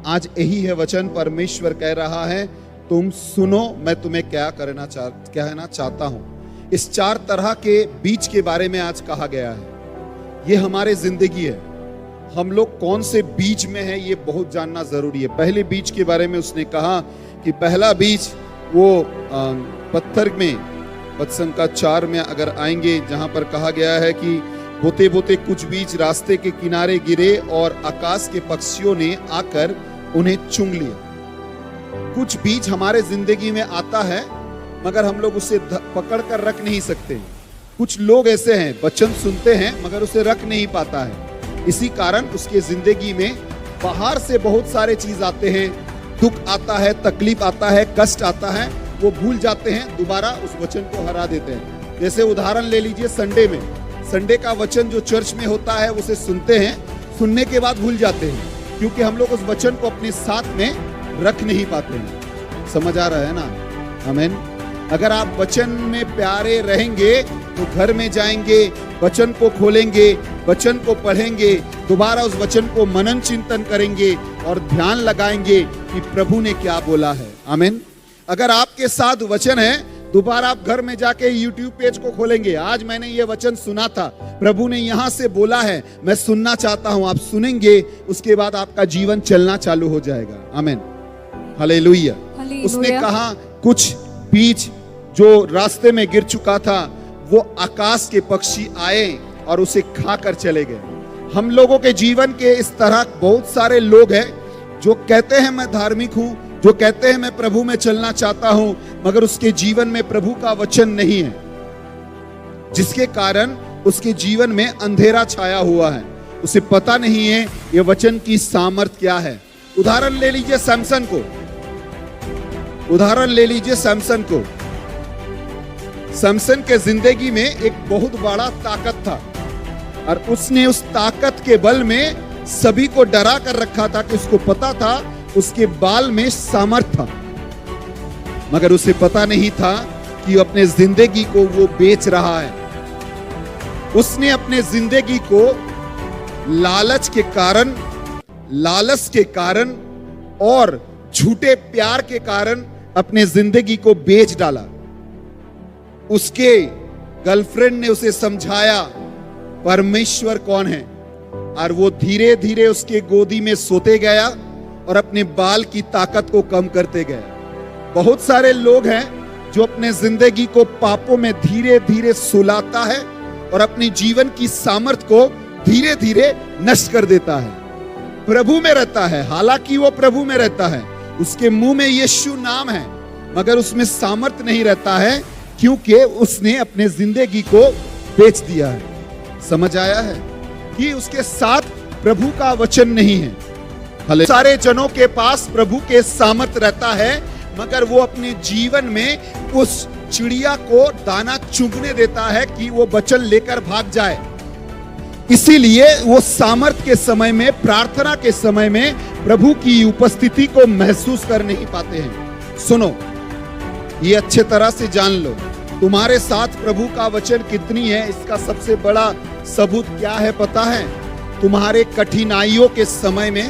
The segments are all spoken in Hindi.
आज यही है वचन। परमेश्वर कह रहा है तुम सुनो, मैं तुम्हें क्या कहना चाहता हूं। इस 4 तरह के बीज के बारे में आज कहा गया है। ये हमारे जिंदगी है, हम लोग कौन से बीज में है ये बहुत जानना जरूरी है। पहले बीज के बारे में उसने कहा कि पहला बीज वो पत्थर में, वचन का 4 में अगर आएंगे, जहां पर कहा गया है कि बोते बोते कुछ बीज रास्ते के किनारे गिरे और आकाश के पक्षियों ने आकर उन्हें चुंग लिया। कुछ बीज हमारे जिंदगी में आता है मगर हम लोग उसे पकड़ कर रख नहीं सकते। कुछ लोग ऐसे हैं, वचन सुनते हैं मगर उसे रख नहीं पाता है। इसी कारण उसके जिंदगी में बाहर से बहुत सारे चीज आते हैं, दुख आता है, तकलीफ आता है, कष्ट आता है, वो भूल जाते हैं, दोबारा उस वचन को हरा देते हैं। जैसे उदाहरण ले लीजिए, संडे का वचन जो चर्च में होता है उसे सुनते हैं, सुनने के बाद भूल जाते हैं क्योंकि हम लोग उस वचन को अपने साथ में रख नहीं पाते हैं। समझ आ रहा है ना? आमीन। अगर आप वचन में प्यारे रहेंगे तो घर में जाएंगे, वचन को खोलेंगे, वचन को पढ़ेंगे, दोबारा उस वचन को मनन चिंतन करेंगे और ध्यान लगाएंगे कि प्रभु ने क्या बोला है। आमीन। अगर आपके साथ वचन है, दोबारा आप घर में जाके YouTube पेज को खोलेंगे, आज मैंने ये वचन सुना था, प्रभु ने यहां से बोला है, मैं सुनना चाहता हूं। आप सुनेंगे, उसके बाद आपका जीवन चलना चालू हो जाएगा। आमीन। हालेलुया। उसने कहा कुछ बीज जो रास्ते में गिर चुका था, वो आकाश के पक्षी आए और उसे खाकर चले गए। हम लोगों के जीवन के इस तरह बहुत सारे लोग हैं जो कहते हैं मैं धार्मिक हूं, जो कहते हैं मैं प्रभु में चलना चाहता हूं, मगर उसके जीवन में प्रभु का वचन नहीं है, जिसके कारण उसके जीवन में अंधेरा छाया हुआ है। उसे पता नहीं है ये वचन की सामर्थ क्या है। उदाहरण ले लीजिए सैमसन को। सैमसन के जिंदगी में एक बहुत बड़ा ताकत था और उसने उस ताकत के बल में सभी को डरा कर रखा था कि उसको पता था उसके बाल में सामर्थ था, मगर उसे पता नहीं था कि अपने जिंदगी को वो बेच रहा है। उसने अपने जिंदगी को लालच के कारण और झूठे प्यार के कारण अपने जिंदगी को बेच डाला। उसके गर्लफ्रेंड ने उसे समझाया परमेश्वर कौन है, और वो धीरे धीरे उसके गोदी में सोते गया और अपने बाल की ताकत को कम करते गया। बहुत सारे लोग हैं जो अपने जिंदगी को पापों में धीरे धीरे सुलाता है और अपने जीवन की सामर्थ को धीरे धीरे नष्ट कर देता है। प्रभु में रहता है, हालांकि वो प्रभु में रहता है, उसके मुंह में यीशु नाम है, मगर उसमें सामर्थ नहीं रहता है क्योंकि उसने अपने जिंदगी को बेच दिया है। समझ आया है कि उसके साथ प्रभु का वचन नहीं है। सारे जनों के पास प्रभु के सामर्थ रहता है, मगर वो अपने जीवन में उस चिड़िया को दाना चुगने देता है कि वो वचन लेकर भाग जाए। इसीलिए वो सामर्थ के समय में, प्रार्थना के समय में प्रभु की उपस्थिति को महसूस कर नहीं पाते हैं। सुनो, ये अच्छे तरह से जान लो, तुम्हारे साथ प्रभु का वचन कितनी है इसका सबसे बड़ा सबूत क्या है पता है? तुम्हारे कठिनाइयों के समय में,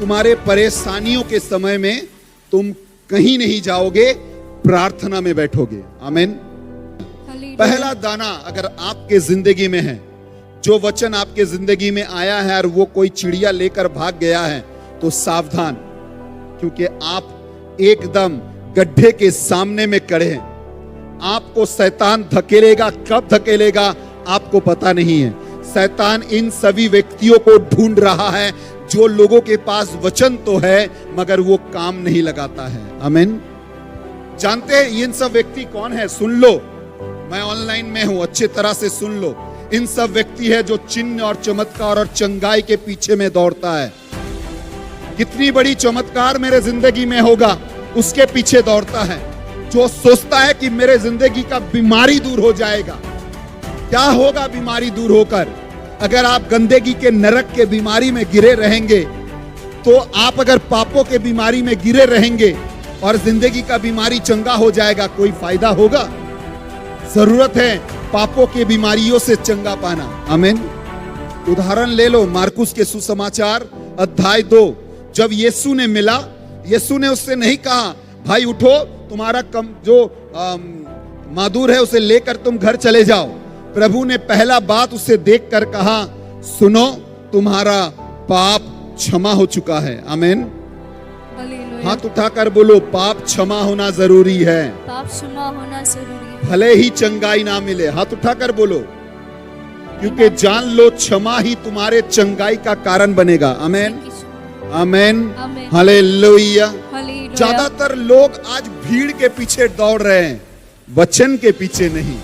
तुम्हारे परेशानियों के समय में तुम कहीं नहीं जाओगे, प्रार्थना में बैठोगे। आमीन। पहला दाना अगर आपके जिंदगी में है, जो वचन आपके जिंदगी में आया है और वो कोई चिड़िया लेकर भाग गया है, तो सावधान, क्योंकि आप एकदम गड्ढे के सामने में खड़े हैं। आपको शैतान धकेलेगा, कब धकेलेगा आपको पता नहीं है। शैतान इन सभी व्यक्तियों को ढूंढ रहा है जो लोगों के पास वचन तो है मगर वो काम नहीं लगाता है। आमीन। जानते हैं इन सब व्यक्ति कौन है? सुन लो, मैं ऑनलाइन में हूं, अच्छे तरह से सुन लो। इन सब व्यक्ति है जो चिन्ह और चमत्कार और चंगाई के पीछे में दौड़ता है। कितनी बड़ी चमत्कार मेरे जिंदगी में होगा, उसके पीछे दौड़ता है। जो सोचता है कि मेरे जिंदगी का बीमारी दूर हो जाएगा। क्या होगा बीमारी दूर होकर? अगर आप गंदगी के नरक के बीमारी में गिरे रहेंगे, तो आप अगर पापों के बीमारी में गिरे रहेंगे और जिंदगी का बीमारी चंगा हो जाएगा, कोई फायदा होगा? जरूरत है पापों के बीमारियों से चंगा पाना। आमीन। उदाहरण ले लो, मार्कुस के सुसमाचार अध्याय 2, जब यीशु ने मिला, यीशु ने उससे नहीं कहा भाई उठो, तुम्हारा जो मादूर है उसे लेकर तुम घर चले जाओ। प्रभु ने पहला बात उसे देखकर कहा, सुनो तुम्हारा पाप क्षमा हो चुका है। आमीन। हाथ उठाकर बोलो, पाप क्षमा होना जरूरी है। पाप क्षमा होना जरूरी है। भले ही चंगाई ना मिले, हाथ उठाकर बोलो, क्योंकि जान लो क्षमा ही तुम्हारे चंगाई का कारण बनेगा। आमीन, आमीन, हालेलुया। ज्यादातर लोग आज भीड़ के पीछे दौड़ रहे हैं, वचन के पीछे नहीं।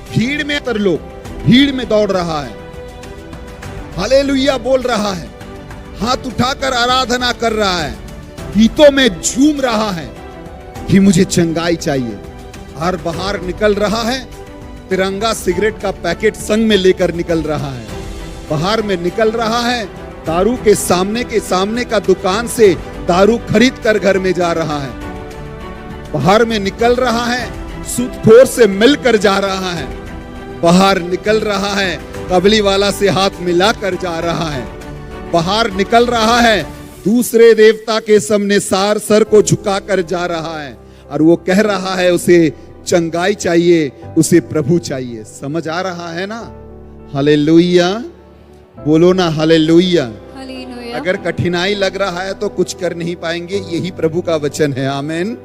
भीड़ में लोग भीड़ में दौड़ रहा है, हालेलुया बोल रहा है, हाथ उठाकर आराधना कर रहा है, गीतों में झूम रहा है कि मुझे चंगाई चाहिए। हर बाहर निकल रहा है, तिरंगा सिगरेट का पैकेट संग में लेकर निकल रहा है। बाहर में निकल रहा है, दारू के सामने का दुकान से दारू खरीद कर घर में जा रहा है। बाहर में निकल रहा है, सूदखोर से मिलकर जा रहा है। बाहर निकल रहा है, कबली वाला से हाथ मिलाकर जा रहा है। बाहर निकल रहा है, दूसरे देवता के सामने सर को झुकाकर जा रहा है, और वो कह रहा है उसे चंगाई चाहिए, उसे प्रभु चाहिए। समझ आ रहा है ना? हालेलुया बोलो ना, हालेलुया। अगर कठिनाई लग रहा है तो कुछ कर नहीं पाएंगे, यही प्रभु का वचन है। आमीन।